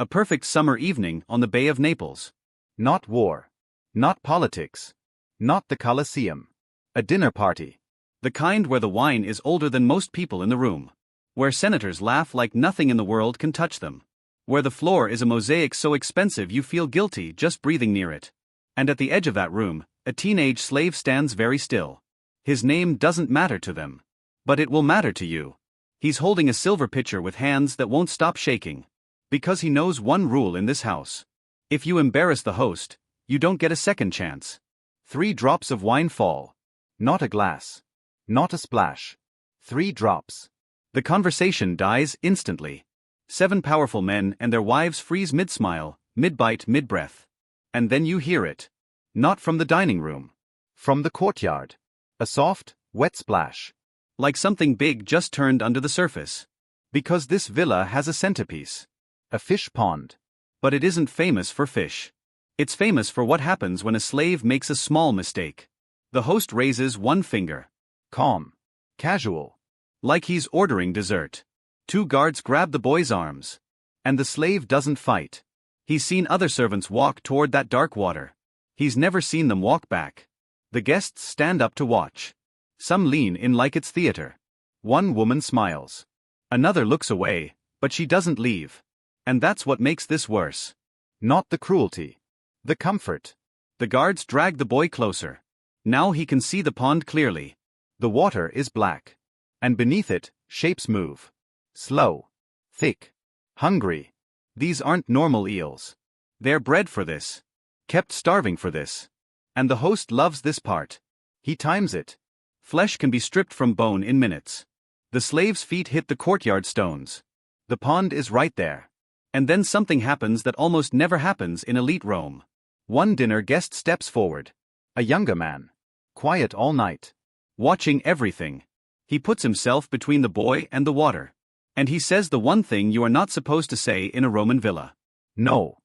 A perfect summer evening on the Bay of Naples. Not war. Not politics. Not the Colosseum. A dinner party. The kind where the wine is older than most people in the room. Where senators laugh like nothing in the world can touch them. Where the floor is a mosaic so expensive you feel guilty just breathing near it. And at the edge of that room, a teenage slave stands very still. His name doesn't matter to them. But it will matter to you. He's holding a silver pitcher with hands that won't stop shaking. Because he knows one rule in this house. If you embarrass the host, you don't get a second chance. 3 drops of wine fall. Not a glass. Not a splash. 3 drops. The conversation dies instantly. 7 powerful men and their wives freeze mid-smile, mid-bite, mid-breath. And then you hear it. Not from the dining room. From the courtyard. A soft, wet splash. Like something big just turned under the surface. Because this villa has a centerpiece. A fish pond. But it isn't famous for fish. It's famous for what happens when a slave makes a small mistake. The host raises one finger. Calm. Casual. Like he's ordering dessert. 2 guards grab the boy's arms. And the slave doesn't fight. He's seen other servants walk toward that dark water. He's never seen them walk back. The guests stand up to watch. Some lean in like it's theater. One woman smiles. Another looks away, but she doesn't leave. And that's what makes this worse. Not the cruelty. The comfort. The guards drag the boy closer. Now he can see the pond clearly. The water is black. And beneath it, shapes move. Slow. Thick. Hungry. These aren't normal eels. They're bred for this. Kept starving for this. And the host loves this part. He times it. Flesh can be stripped from bone in minutes. The slave's feet hit the courtyard stones. The pond is right there. And then something happens that almost never happens in elite Rome. One dinner guest steps forward. A younger man. Quiet all night. Watching everything. He puts himself between the boy and the water. And he says the one thing you are not supposed to say in a Roman villa. No.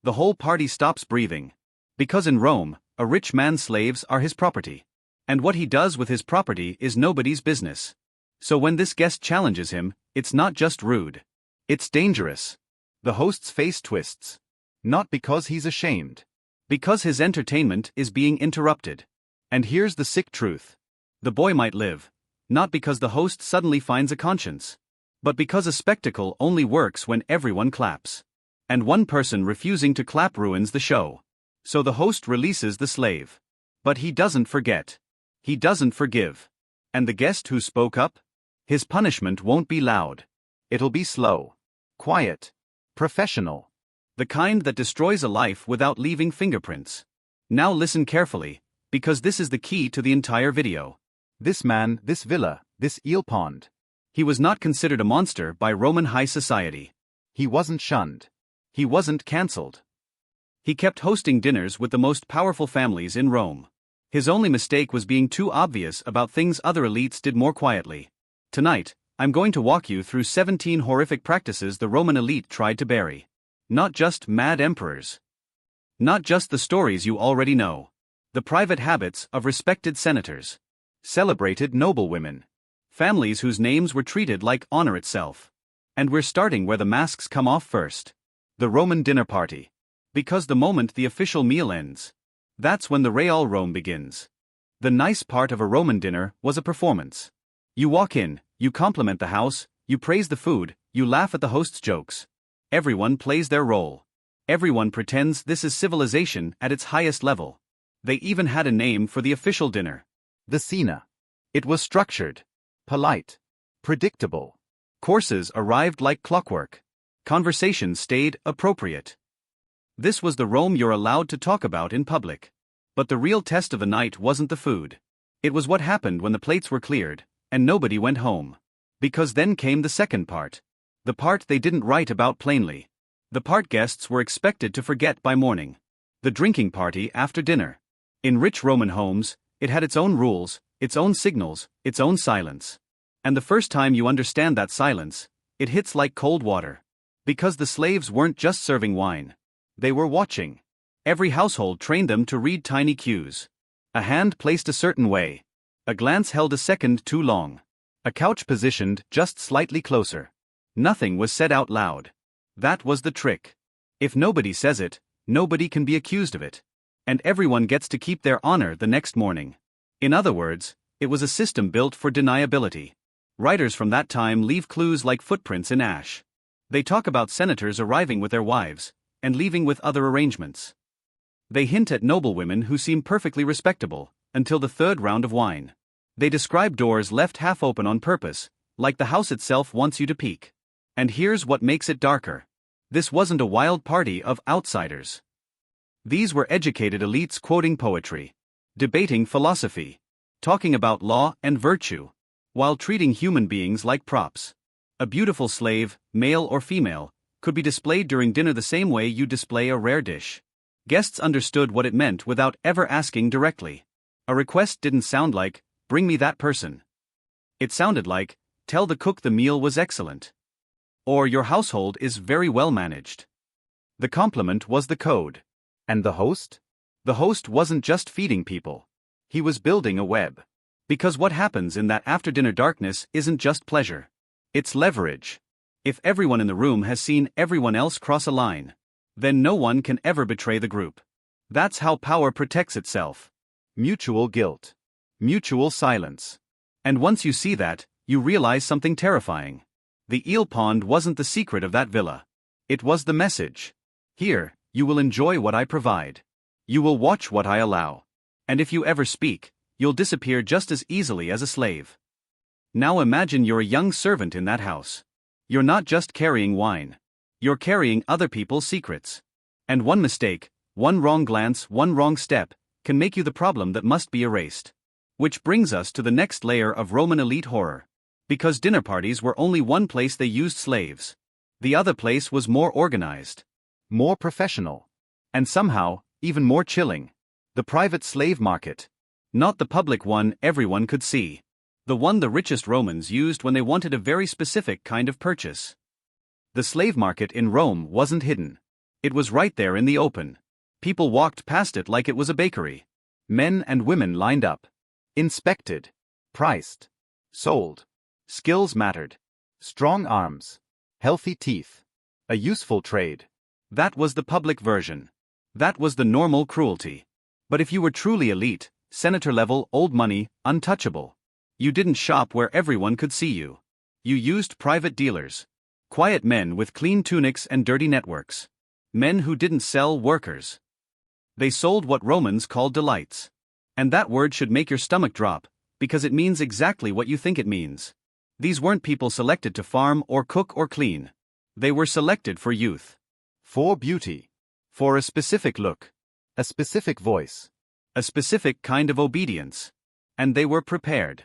The whole party stops breathing. Because in Rome, a rich man's slaves are his property. And what he does with his property is nobody's business. So when this guest challenges him, it's not just rude. It's dangerous. The host's face twists. Not because he's ashamed. Because his entertainment is being interrupted. And here's the sick truth. The boy might live. Not because the host suddenly finds a conscience. But because a spectacle only works when everyone claps. And one person refusing to clap ruins the show. So the host releases the slave. But he doesn't forget. He doesn't forgive. And the guest who spoke up? His punishment won't be loud. It'll be slow. Quiet. Professional. The kind that destroys a life without leaving fingerprints. Now listen carefully, because this is the key to the entire video. This man, this villa, this eel pond. He was not considered a monster by Roman high society. He wasn't shunned. He wasn't cancelled. He kept hosting dinners with the most powerful families in Rome. His only mistake was being too obvious about things other elites did more quietly. Tonight, I'm going to walk you through 17 horrific practices the Roman elite tried to bury. Not just mad emperors. Not just the stories you already know. The private habits of respected senators. Celebrated noblewomen. Families whose names were treated like honor itself. And we're starting where the masks come off first. The Roman dinner party. Because the moment the official meal ends, that's when the Real Rome begins. The nice part of a Roman dinner was a performance. You walk in, you compliment the house, you praise the food, you laugh at the host's jokes. Everyone plays their role. Everyone pretends this is civilization at its highest level. They even had a name for the official dinner. The cena. It was structured. Polite. Predictable. Courses arrived like clockwork. Conversations stayed appropriate. This was the Rome you're allowed to talk about in public. But the real test of the night wasn't the food. It was what happened when the plates were cleared, and nobody went home. Because then came the second part. The part they didn't write about plainly. The part guests were expected to forget by morning. The drinking party after dinner. In rich Roman homes, it had its own rules, its own signals, its own silence. And the first time you understand that silence, it hits like cold water. Because the slaves weren't just serving wine. They were watching. Every household trained them to read tiny cues. A hand placed a certain way. A glance held a second too long. A couch positioned just slightly closer. Nothing was said out loud. That was the trick. If nobody says it, nobody can be accused of it. And everyone gets to keep their honor the next morning. In other words, it was a system built for deniability. Writers from that time leave clues like footprints in ash. They talk about senators arriving with their wives, and leaving with other arrangements. They hint at noblewomen who seem perfectly respectable, until the third round of wine. They describe doors left half open on purpose, like the house itself wants you to peek. And here's what makes it darker. This wasn't a wild party of outsiders. These were educated elites quoting poetry, debating philosophy, talking about law and virtue, while treating human beings like props. A beautiful slave, male or female, could be displayed during dinner the same way you display a rare dish. Guests understood what it meant without ever asking directly. A request didn't sound like, "Bring me that person." It sounded like, "Tell the cook the meal was excellent." Or, "Your household is very well managed." The compliment was the code. And the host? The host wasn't just feeding people. He was building a web. Because what happens in that after-dinner darkness isn't just pleasure. It's leverage. If everyone in the room has seen everyone else cross a line, then no one can ever betray the group. That's how power protects itself. Mutual guilt. Mutual silence. And once you see that, you realize something terrifying. The eel pond wasn't the secret of that villa. It was the message. Here, you will enjoy what I provide. You will watch what I allow. And if you ever speak, you'll disappear just as easily as a slave. Now imagine you're a young servant in that house. You're not just carrying wine. You're carrying other people's secrets. And one mistake, one wrong glance, one wrong step, can make you the problem that must be erased. Which brings us to the next layer of Roman elite horror. Because dinner parties were only one place they used slaves. The other place was more organized, More professional. and somehow, even more chilling. The private slave market. Not the public one everyone could see. The one the richest Romans used when they wanted a very specific kind of purchase. The slave market in Rome wasn't hidden. It was right there in the open. People walked past it like it was a bakery. Men and women lined up. Inspected. Priced. Sold. Skills mattered. Strong arms. Healthy teeth. A useful trade. That was the public version. That was the normal cruelty. But if you were truly elite, senator level, old money, untouchable, you didn't shop where everyone could see you. You used private dealers. Quiet men with clean tunics and dirty networks. Men who didn't sell workers. They sold what Romans called delights. And that word should make your stomach drop, because it means exactly what you think it means. These weren't people selected to farm or cook or clean. They were selected for youth. For beauty. For a specific look. A specific voice. A specific kind of obedience. And they were prepared.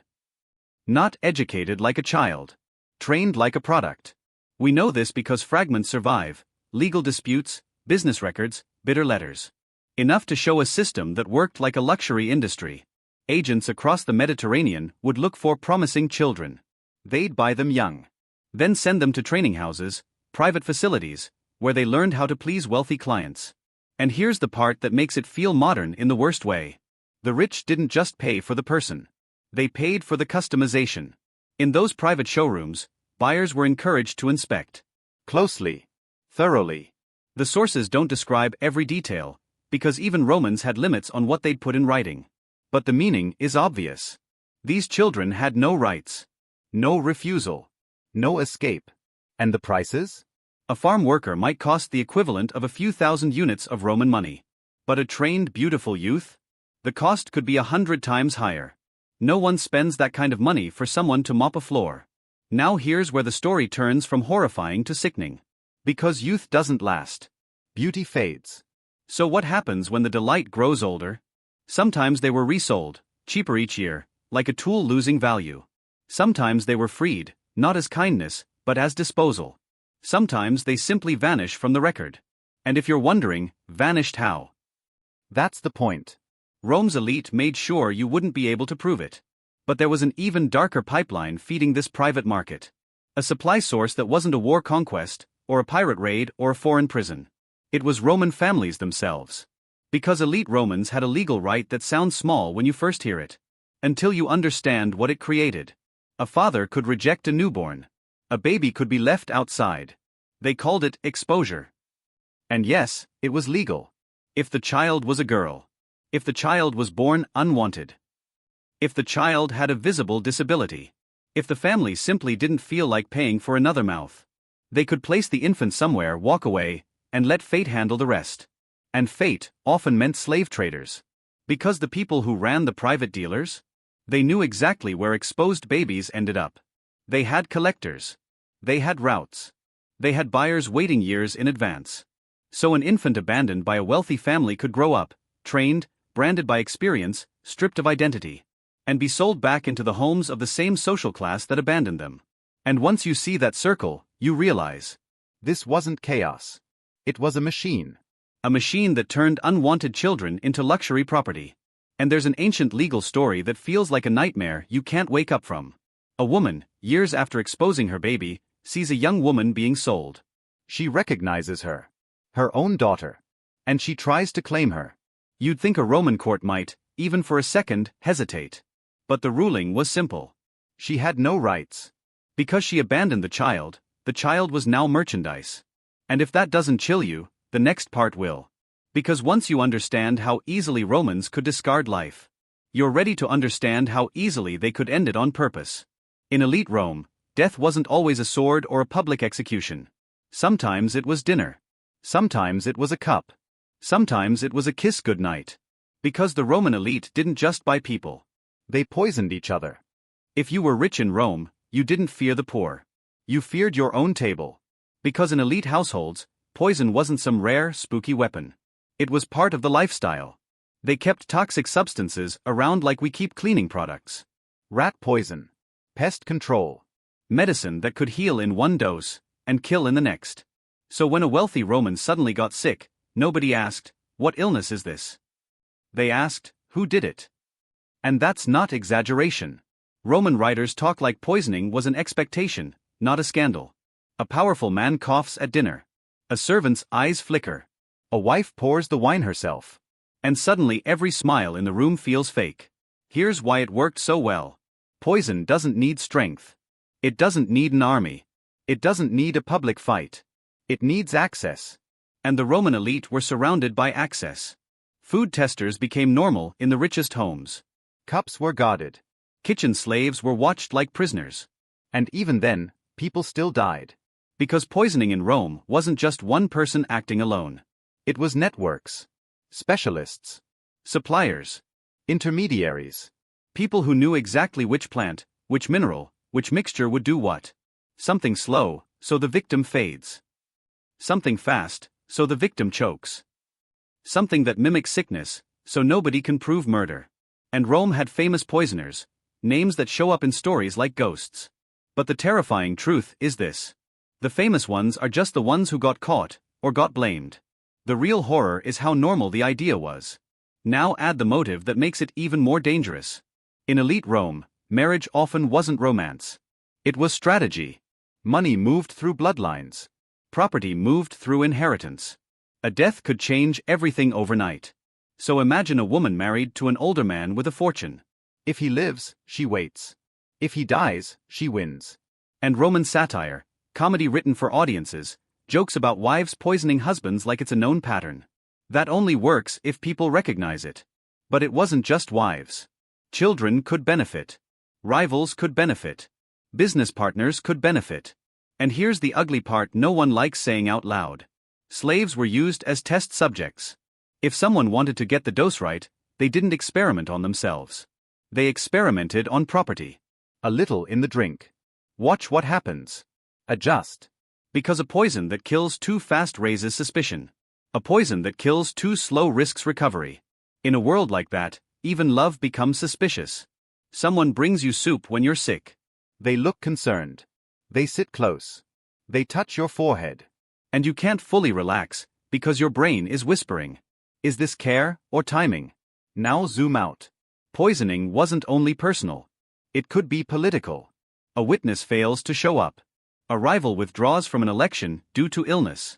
Not educated like a child. Trained like a product. We know this because fragments survive: legal disputes, business records, bitter letters. Enough to show a system that worked like a luxury industry. Agents across the Mediterranean would look for promising children. They'd buy them young. Then send them to training houses, private facilities, where they learned how to please wealthy clients. And here's the part that makes it feel modern in the worst way. The rich didn't just pay for the person. They paid for the customization. In those private showrooms, buyers were encouraged to inspect Closely. Thoroughly. The sources don't describe every detail, because even Romans had limits on what they'd put in writing. But the meaning is obvious. These children had no rights. No refusal. No escape. And the prices? A farm worker might cost the equivalent of a few thousand units of Roman money. But a trained, beautiful youth? The cost could be 100 times higher. No one spends that kind of money for someone to mop a floor. Now here's where the story turns from horrifying to sickening. Because youth doesn't last. Beauty fades. So what happens when the delight grows older? Sometimes they were resold, cheaper each year, like a tool losing value. Sometimes they were freed, not as kindness, but as disposal. Sometimes they simply vanish from the record. And if you're wondering, vanished how? That's the point. Rome's elite made sure you wouldn't be able to prove it. But there was an even darker pipeline feeding this private market. A supply source that wasn't a war conquest, or a pirate raid, or a foreign prison. It was Roman families themselves. Because elite Romans had a legal right that sounds small when you first hear it. Until you understand what it created. A father could reject a newborn. A baby could be left outside. They called it exposure. And yes, it was legal. If the child was a girl. If the child was born unwanted. If the child had a visible disability. If the family simply didn't feel like paying for another mouth. They could place the infant somewhere, walk away, and let fate handle the rest. And fate often meant slave traders. Because the people who ran the private dealers? They knew exactly where exposed babies ended up. They had collectors. They had routes. They had buyers waiting years in advance. So an infant abandoned by a wealthy family could grow up, trained, branded by experience, stripped of identity, and be sold back into the homes of the same social class that abandoned them. And once you see that circle, you realize. This wasn't chaos. It was a machine. A machine that turned unwanted children into luxury property. And there's an ancient legal story that feels like a nightmare you can't wake up from. A woman, years after exposing her baby, sees a young woman being sold. She recognizes her. Her own daughter. And she tries to claim her. You'd think a Roman court might, even for a second, hesitate. But the ruling was simple. She had no rights. Because she abandoned the child was now merchandise. And if that doesn't chill you, the next part will. Because once you understand how easily Romans could discard life, you're ready to understand how easily they could end it on purpose. In elite Rome, death wasn't always a sword or a public execution. Sometimes it was dinner. Sometimes it was a cup. Sometimes it was a kiss goodnight. Because the Roman elite didn't just buy people. They poisoned each other. If you were rich in Rome, you didn't fear the poor. You feared your own table. Because in elite households, poison wasn't some rare, spooky weapon. It was part of the lifestyle. They kept toxic substances around like we keep cleaning products. Rat poison. Pest control. Medicine that could heal in one dose, and kill in the next. So when a wealthy Roman suddenly got sick, nobody asked, "What illness is this?" They asked, "Who did it?" And that's not exaggeration. Roman writers talk like poisoning was an expectation, not a scandal. A powerful man coughs at dinner. A servant's eyes flicker. A wife pours the wine herself. And suddenly every smile in the room feels fake. Here's why it worked so well. Poison doesn't need strength. It doesn't need an army. It doesn't need a public fight. It needs access. And the Roman elite were surrounded by access. Food testers became normal in the richest homes. Cups were guarded. Kitchen slaves were watched like prisoners. And even then, people still died. Because poisoning in Rome wasn't just one person acting alone. It was networks. Specialists. Suppliers. Intermediaries. People who knew exactly which plant, which mineral, which mixture would do what. Something slow, so the victim fades. Something fast, so the victim chokes. Something that mimics sickness, so nobody can prove murder. And Rome had famous poisoners, names that show up in stories like ghosts. But the terrifying truth is this. The famous ones are just the ones who got caught, or got blamed. The real horror is how normal the idea was. Now add the motive that makes it even more dangerous. In elite Rome, marriage often wasn't romance. It was strategy. Money moved through bloodlines. Property moved through inheritance. A death could change everything overnight. So imagine a woman married to an older man with a fortune. If he lives, she waits. If he dies, she wins. And Roman satire, comedy written for audiences, jokes about wives poisoning husbands like it's a known pattern. That only works if people recognize it. But it wasn't just wives. Children could benefit. Rivals could benefit. Business partners could benefit. And here's the ugly part no one likes saying out loud. Slaves were used as test subjects. If someone wanted to get the dose right, they didn't experiment on themselves. They experimented on property. A little in the drink. Watch what happens. Adjust. Because a poison that kills too fast raises suspicion. A poison that kills too slow risks recovery. In a world like that, even love becomes suspicious. Someone brings you soup when you're sick. They look concerned. They sit close. They touch your forehead. And you can't fully relax, because your brain is whispering. Is this care or timing? Now zoom out. Poisoning wasn't only personal. It could be political. A witness fails to show up. A rival withdraws from an election due to illness.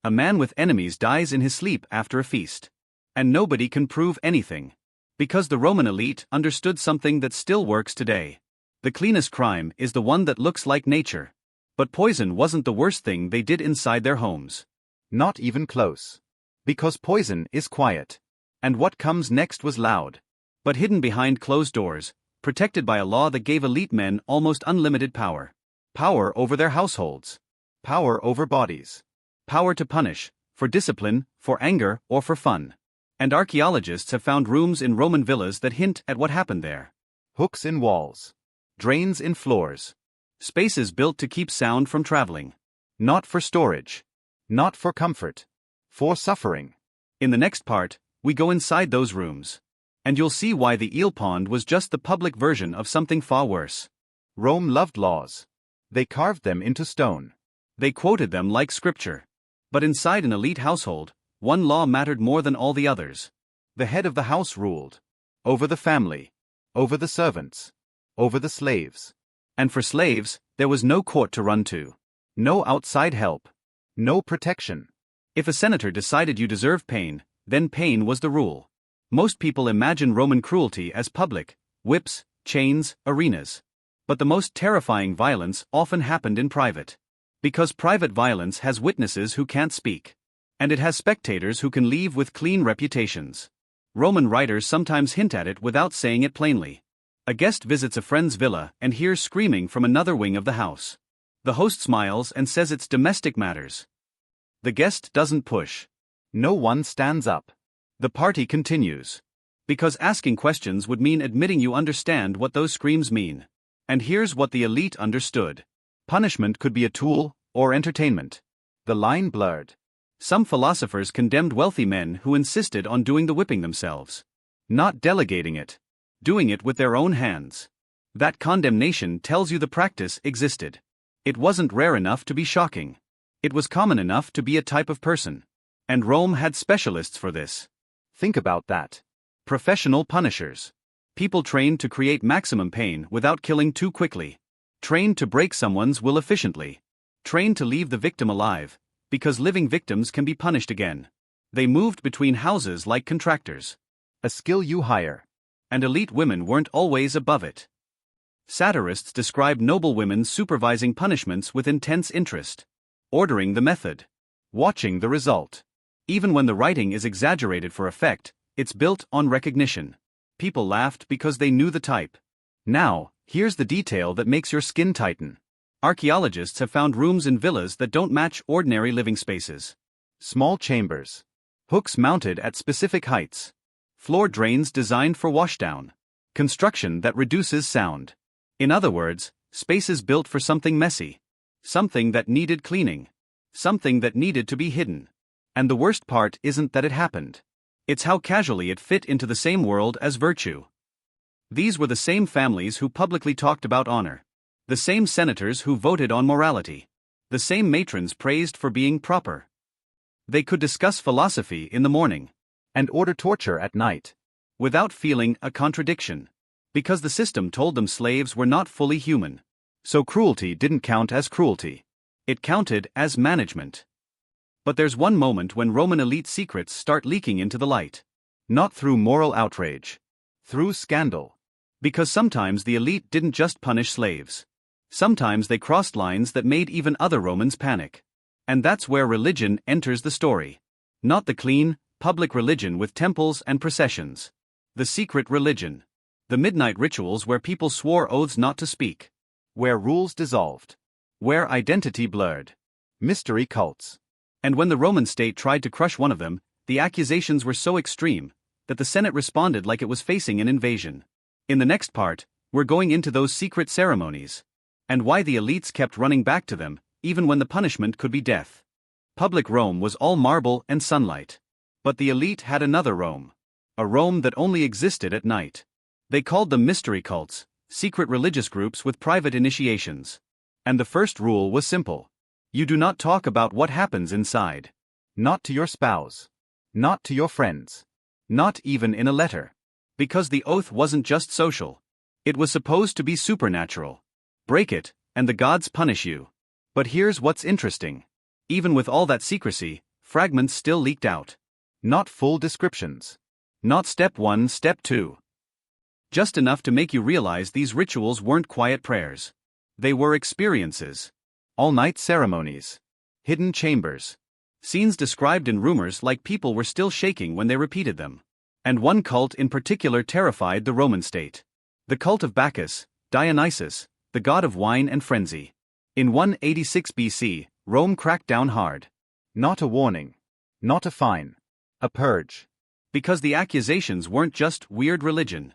A man with enemies dies in his sleep after a feast. And nobody can prove anything. Because the Roman elite understood something that still works today. The cleanest crime is the one that looks like nature. But poison wasn't the worst thing they did inside their homes. Not even close. Because poison is quiet. And what comes next was loud. But hidden behind closed doors, protected by a law that gave elite men almost unlimited power. Power over their households. Power over bodies. Power to punish, for discipline, for anger, or for fun. And archaeologists have found rooms in Roman villas that hint at what happened there. Hooks in walls. Drains in floors. Spaces built to keep sound from traveling. Not for storage. Not for comfort. For suffering. In the next part, we go inside those rooms. And you'll see why the eel pond was just the public version of something far worse. Rome loved laws. They carved them into stone. They quoted them like scripture. But inside an elite household, one law mattered more than all the others. The head of the house ruled. Over the family. Over the servants. Over the slaves. And for slaves, there was no court to run to. No outside help. No protection. If a senator decided you deserved pain, then pain was the rule. Most people imagine Roman cruelty as public: whips, chains, arenas. But the most terrifying violence often happened in private. Because private violence has witnesses who can't speak. And it has spectators who can leave with clean reputations. Roman writers sometimes hint at it without saying it plainly. A guest visits a friend's villa and hears screaming from another wing of the house. The host smiles and says it's domestic matters. The guest doesn't push. No one stands up. The party continues. Because asking questions would mean admitting you understand what those screams mean. And here's what the elite understood. Punishment could be a tool, or entertainment. The line blurred. Some philosophers condemned wealthy men who insisted on doing the whipping themselves. Not delegating it. Doing it with their own hands. That condemnation tells you the practice existed. It wasn't rare enough to be shocking. It was common enough to be a type of person. And Rome had specialists for this. Think about that. Professional punishers. People trained to create maximum pain without killing too quickly. Trained to break someone's will efficiently. Trained to leave the victim alive, because living victims can be punished again. They moved between houses like contractors. A skill you hire. And elite women weren't always above it. Satirists describe noble women supervising punishments with intense interest. Ordering the method. Watching the result. Even when the writing is exaggerated for effect, it's built on recognition. People laughed because they knew the type. Now, here's the detail that makes your skin tighten. Archaeologists have found rooms in villas that don't match ordinary living spaces. Small chambers. Hooks mounted at specific heights. Floor drains designed for washdown. Construction that reduces sound. In other words, spaces built for something messy. Something that needed cleaning. Something that needed to be hidden. And the worst part isn't that it happened. It's how casually it fit into the same world as virtue. These were the same families who publicly talked about honor. The same senators who voted on morality. The same matrons praised for being proper. They could discuss philosophy in the morning. And order torture at night. Without feeling a contradiction. Because the system told them slaves were not fully human. So cruelty didn't count as cruelty. It counted as management. But there's one moment when Roman elite secrets start leaking into the light. Not through moral outrage. Through scandal. Because sometimes the elite didn't just punish slaves. Sometimes they crossed lines that made even other Romans panic. And that's where religion enters the story. Not the clean, public religion with temples and processions. The secret religion. The midnight rituals where people swore oaths not to speak. Where rules dissolved. Where identity blurred. Mystery cults. And when the Roman state tried to crush one of them, the accusations were so extreme that the Senate responded like it was facing an invasion. In the next part, we're going into those secret ceremonies. And why the elites kept running back to them, even when the punishment could be death. Public Rome was all marble and sunlight. But the elite had another Rome. A Rome that only existed at night. They called them mystery cults, secret religious groups with private initiations. And the first rule was simple. You do not talk about what happens inside. Not to your spouse. Not to your friends. Not even in a letter. Because the oath wasn't just social. It was supposed to be supernatural. Break it, and the gods punish you. But here's what's interesting. Even with all that secrecy, fragments still leaked out. Not full descriptions. Not step 1, step 2. Just enough to make you realize these rituals weren't quiet prayers. They were experiences. All-night ceremonies. Hidden chambers. Scenes described in rumors like people were still shaking when they repeated them. And one cult in particular terrified the Roman state. The cult of Bacchus, Dionysus, the god of wine and frenzy. In 186 BC, Rome cracked down hard. Not a warning. Not a fine. A purge. Because the accusations weren't just weird religion.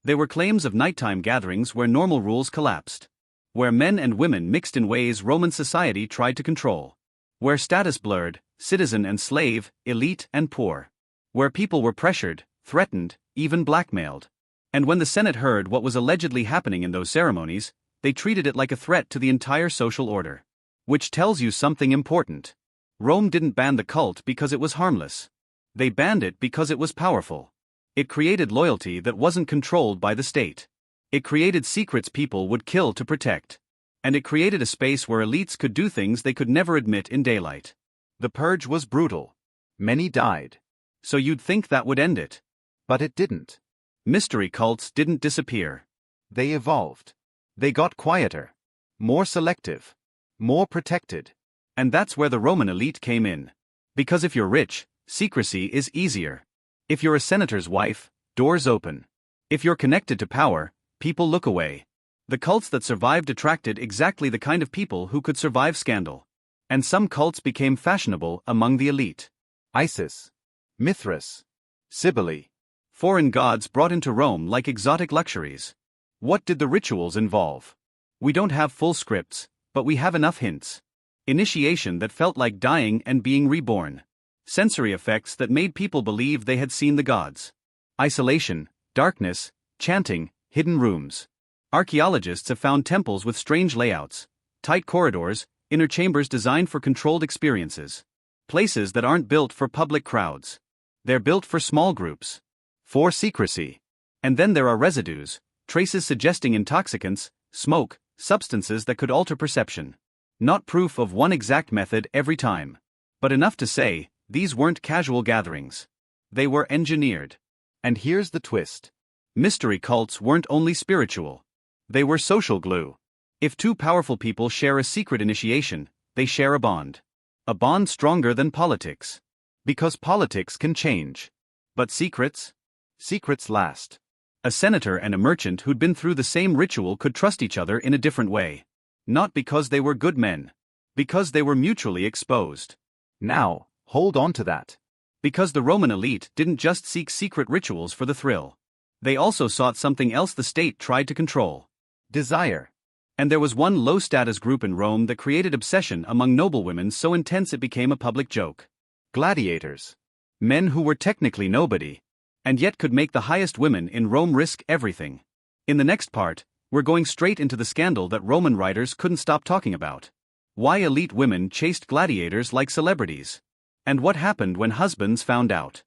They were claims of nighttime gatherings where normal rules collapsed. Where men and women mixed in ways Roman society tried to control. Where status blurred, citizen and slave, elite and poor. Where people were pressured, threatened, even blackmailed. And when the Senate heard what was allegedly happening in those ceremonies, they treated it like a threat to the entire social order. Which tells you something important. Rome didn't ban the cult because it was harmless. They banned it because it was powerful. It created loyalty that wasn't controlled by the state. It created secrets people would kill to protect. And it created a space where elites could do things they could never admit in daylight. The purge was brutal. Many died. So you'd think that would end it. But it didn't. Mystery cults didn't disappear. They evolved. They got quieter. More selective. More protected. And that's where the Roman elite came in. Because if you're rich, secrecy is easier. If you're a senator's wife, doors open. If you're connected to power, people look away. The cults that survived attracted exactly the kind of people who could survive scandal. And some cults became fashionable among the elite. Isis. Mithras. Cybele. Foreign gods brought into Rome like exotic luxuries. What did the rituals involve? We don't have full scripts, but we have enough hints. Initiation that felt like dying and being reborn. Sensory effects that made people believe they had seen the gods. Isolation, darkness, chanting, hidden rooms. Archaeologists have found temples with strange layouts, tight corridors, inner chambers designed for controlled experiences. Places that aren't built for public crowds. They're built for small groups. For secrecy. And then there are residues, traces suggesting intoxicants, smoke, substances that could alter perception. Not proof of one exact method every time. But enough to say, these weren't casual gatherings. They were engineered. And here's the twist. Mystery cults weren't only spiritual. They were social glue. If two powerful people share a secret initiation, they share a bond. A bond stronger than politics. Because politics can change. But secrets? Secrets last. A senator and a merchant who'd been through the same ritual could trust each other in a different way. Not because they were good men. Because they were mutually exposed. Now, hold on to that. Because the Roman elite didn't just seek secret rituals for the thrill. They also sought something else the state tried to control. Desire. And there was one low-status group in Rome that created obsession among noblewomen so intense it became a public joke. Gladiators. Men who were technically nobody. And yet could make the highest women in Rome risk everything. In the next part, we're going straight into the scandal that Roman writers couldn't stop talking about. Why elite women chased gladiators like celebrities. And what happened when husbands found out.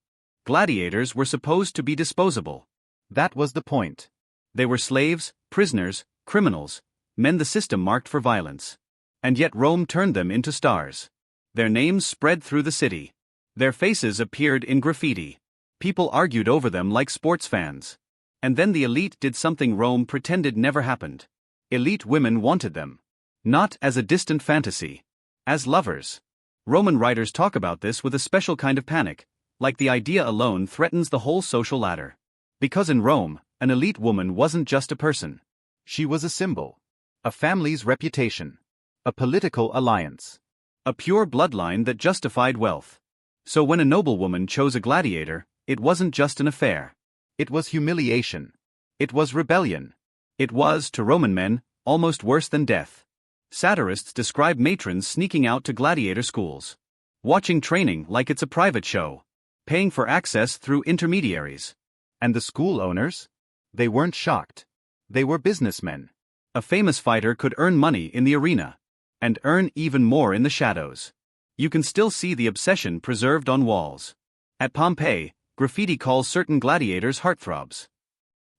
Gladiators were supposed to be disposable. That was the point. They were slaves, prisoners, criminals, men the system marked for violence. And yet Rome turned them into stars. Their names spread through the city. Their faces appeared in graffiti. People argued over them like sports fans. And then the elite did something Rome pretended never happened. Elite women wanted them. Not as a distant fantasy. As lovers. Roman writers talk about this with a special kind of panic, like the idea alone threatens the whole social ladder. Because in Rome, an elite woman wasn't just a person. She was a symbol. A family's reputation. A political alliance. A pure bloodline that justified wealth. So when a noblewoman chose a gladiator, it wasn't just an affair. It was humiliation. It was rebellion. It was, to Roman men, almost worse than death. Satirists describe matrons sneaking out to gladiator schools. Watching training like it's a private show. Paying for access through intermediaries. And the school owners? They weren't shocked. They were businessmen. A famous fighter could earn money in the arena. And earn even more in the shadows. You can still see the obsession preserved on walls. At Pompeii, graffiti calls certain gladiators heartthrobs.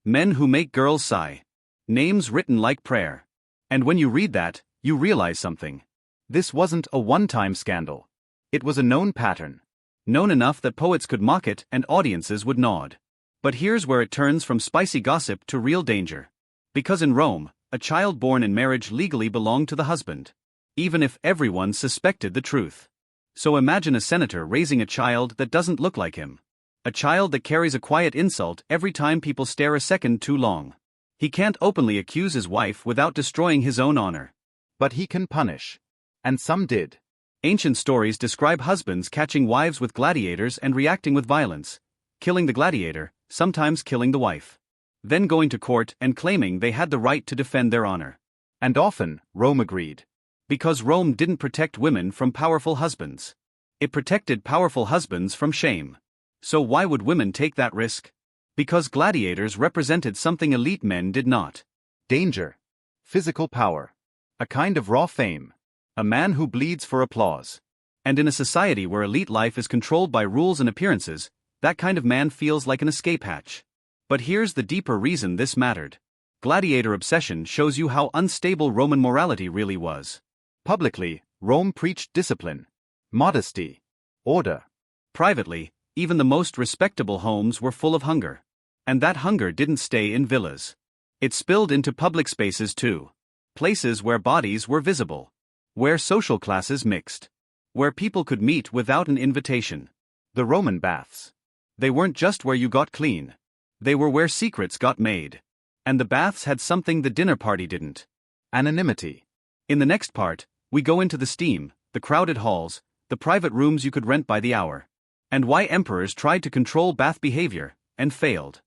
Men who make girls sigh. Names written like prayer. And when you read that, you realize something. This wasn't a one-time scandal. It was a known pattern. Known enough that poets could mock it and audiences would nod. But here's where it turns from spicy gossip to real danger. Because in Rome, a child born in marriage legally belonged to the husband. Even if everyone suspected the truth. So imagine a senator raising a child that doesn't look like him. A child that carries a quiet insult every time people stare a second too long. He can't openly accuse his wife without destroying his own honor. But he can punish. And some did. Ancient stories describe husbands catching wives with gladiators and reacting with violence, killing the gladiator, sometimes killing the wife. Then going to court and claiming they had the right to defend their honor. And often, Rome agreed. Because Rome didn't protect women from powerful husbands. It protected powerful husbands from shame. So why would women take that risk? Because gladiators represented something elite men did not. Danger. Physical power. A kind of raw fame. A man who bleeds for applause. And in a society where elite life is controlled by rules and appearances, that kind of man feels like an escape hatch. But here's the deeper reason this mattered. Gladiator obsession shows you how unstable Roman morality really was. Publicly, Rome preached discipline, modesty, order. Privately, even the most respectable homes were full of hunger. And that hunger didn't stay in villas. It spilled into public spaces too. Places where bodies were visible. Where social classes mixed. Where people could meet without an invitation. The Roman baths. They weren't just where you got clean. They were where secrets got made. And the baths had something the dinner party didn't. Anonymity. In the next part, we go into the steam, the crowded halls, the private rooms you could rent by the hour. And why emperors tried to control bath behavior, and failed.